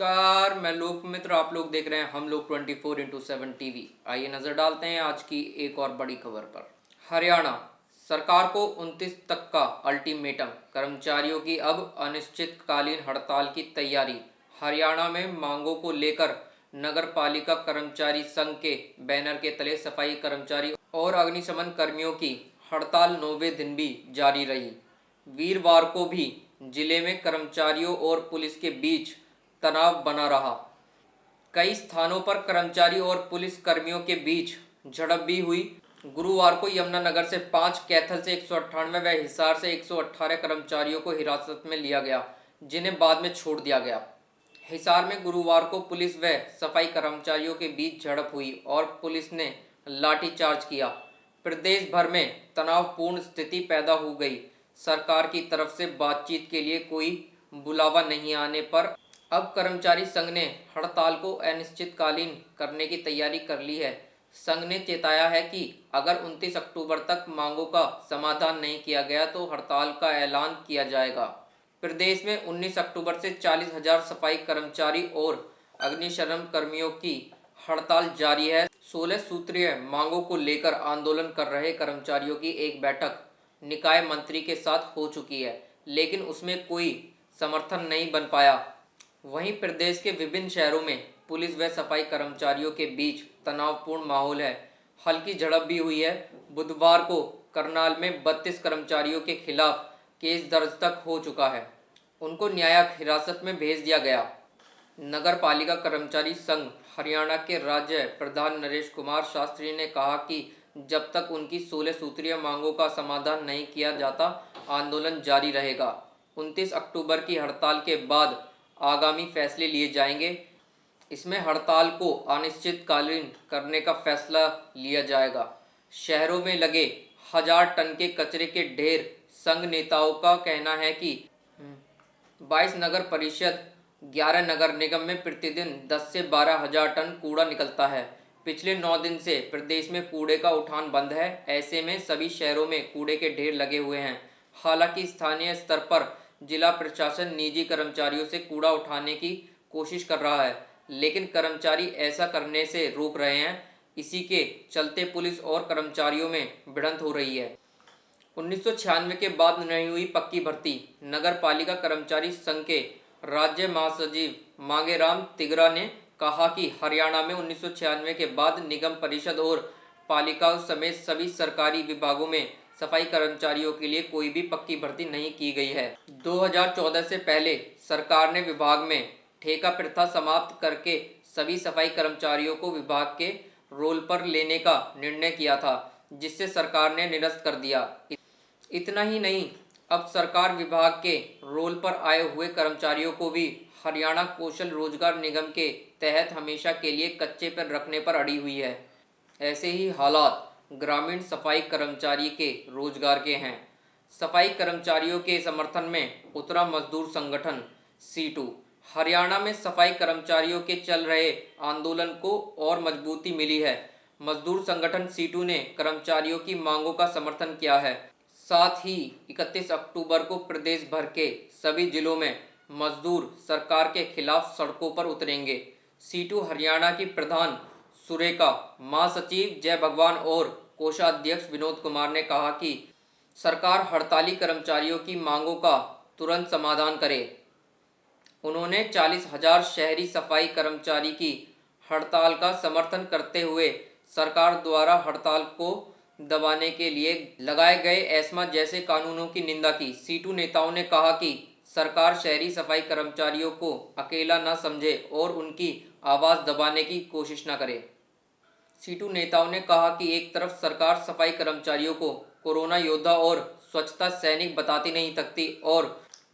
नमस्कार, मैं लोक मित्र। आप लोग देख रहे हैं हम लोग 24x7 टीवी। आइए नजर डालते हैं आज की एक और बड़ी खबर पर। हरियाणा सरकार को 29 तक का अल्टीमेटम, कर्मचारियों की अब अनिश्चितकालीन हड़ताल की तैयारी। हरियाणा में मांगों को लेकर नगर पालिका कर्मचारी संघ के बैनर के तले सफाई कर्मचारी और अग्निशमन कर्मियों की हड़ताल 9वें दिन भी जारी रही। वीरवार को भी जिले में कर्मचारियों और पुलिस के बीच तनाव बना रहा। कई स्थानों पर कर्मचारी और पुलिस कर्मियों के बीच झड़प भी हुई। गुरुवार को यमुनानगर से 5, कैथल से 198 व हिसार से 118 कर्मचारियों को हिरासत में लिया गया, जिन्हें बाद में छोड़ दिया गया। हिसार में गुरुवार को पुलिस व सफाई कर्मचारियों के बीच झड़प हुई और पुलिस ने लाठीचार्ज किया। प्रदेश भर में तनावपूर्ण स्थिति पैदा हो गई। सरकार की तरफ से बातचीत के लिए कोई बुलावा नहीं आने पर अब कर्मचारी संघ ने हड़ताल को अनिश्चितकालीन करने की तैयारी कर ली है। संघ ने चेताया है कि अगर 29 अक्टूबर तक मांगों का समाधान नहीं किया गया तो हड़ताल का ऐलान किया जाएगा। प्रदेश में 19 अक्टूबर से 40,000 सफाई कर्मचारी और अग्निशमन कर्मियों की हड़ताल जारी है। 16 सूत्रीय मांगों को लेकर आंदोलन कर रहे कर्मचारियों की एक बैठक निकाय मंत्री के साथ हो चुकी है, लेकिन उसमें कोई समर्थन नहीं बन पाया। वहीं प्रदेश के विभिन्न शहरों में पुलिस व सफाई कर्मचारियों के बीच तनावपूर्ण माहौल है। हल्की झड़प भी हुई है। बुधवार को करनाल में 32 कर्मचारियों के खिलाफ केस दर्ज तक हो चुका है। उनको न्यायिक हिरासत में भेज दिया गया। नगर पालिका कर्मचारी संघ हरियाणा के राज्य प्रधान नरेश कुमार शास्त्री ने कहा कि जब तक उनकी 16 सूत्रीय मांगों का समाधान नहीं किया जाता, आंदोलन जारी रहेगा। 29 अक्टूबर की हड़ताल के बाद आगामी फैसले लिए जाएंगे। इसमें हड़ताल को अनिश्चितकालीन करने का फैसला लिया जाएगा। शहरों में लगे 1000 टन के कचरे के ढेर। संघ नेताओं का कहना है कि 22 नगर परिषद, 11 नगर निगम में प्रतिदिन 10 से 12 हजार टन कूड़ा निकलता है। पिछले 9 दिन से प्रदेश में कूड़े का उठान बंद है। ऐसे में सभी शहरों में कूड़े के ढेर लगे हुए हैं। हालांकि स्थानीय स्तर पर जिला प्रशासन निजी कर्मचारियों से कूड़ा उठाने की कोशिश कर रहा है, लेकिन कर्मचारी ऐसा करने से रोक रहे हैं। इसी के चलते पुलिस और कर्मचारियों में भिड़ंत हो रही है। 1996 के बाद नहीं हुई पक्की भर्ती। नगर पालिका कर्मचारी संघ के राज्य महासचिव मांगेराम तिगरा ने कहा कि हरियाणा में 1996 के बाद निगम परिषद और पालिकाओं समेत सभी सरकारी विभागों में सफाई कर्मचारियों के लिए कोई भी पक्की भर्ती नहीं की गई है। 2014 से पहले सरकार ने विभाग में ठेका प्रथा समाप्त करके सभी सफाई कर्मचारियों को विभाग के रोल पर लेने का निर्णय किया था, जिससे सरकार ने निरस्त कर दिया। इतना ही नहीं, अब सरकार विभाग के रोल पर आए हुए कर्मचारियों को भी हरियाणा कौशल रोजगार निगम के तहत हमेशा के लिए कच्चे पर रखने पर अड़ी हुई है। ऐसे ही हालात ग्रामीण सफाई कर्मचारी के रोजगार के हैं। सफाई कर्मचारियों के समर्थन में उतरा मजदूर संगठन सीटू। हरियाणा में सफाई कर्मचारियों के चल रहे आंदोलन को और मजबूती मिली है। मजदूर संगठन सीटू ने कर्मचारियों की मांगों का समर्थन किया है। साथ ही 31 अक्टूबर को प्रदेश भर के सभी जिलों में मजदूर सरकार के खिलाफ सड़कों पर उतरेंगे। सीटू हरियाणा की प्रधान सुरेखा, महासचिव जय भगवान और कोषाध्यक्ष विनोद कुमार ने कहा कि सरकार हड़ताली कर्मचारियों की मांगों का तुरंत समाधान करे। उन्होंने 40,000 शहरी सफाई कर्मचारी की हड़ताल का समर्थन करते हुए सरकार द्वारा हड़ताल को दबाने के लिए लगाए गए एस्मा जैसे कानूनों की निंदा की। सीटू नेताओं ने कहा कि सरकार शहरी सफाई कर्मचारियों को अकेला न समझे और उनकी आवाज़ दबाने की कोशिश न करे। सीटू नेताओं ने कहा कि एक तरफ सरकार सफाई कर्मचारियों को कोरोना योद्धा और स्वच्छता सैनिक बताती नहीं थकती और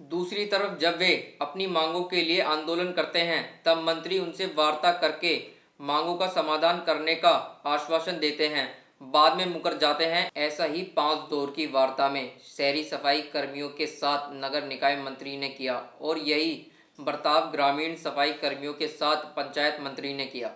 दूसरी तरफ जब वे अपनी मांगों के लिए आंदोलन करते हैं तब मंत्री उनसे वार्ता करके मांगों का समाधान करने का आश्वासन देते हैं, बाद में मुकर जाते हैं। ऐसा ही 5 दौर की वार्ता में शहरी सफाई कर्मियों के साथ नगर निकाय मंत्री ने किया और यही बर्ताव ग्रामीण सफाई कर्मियों के साथ पंचायत मंत्री ने किया।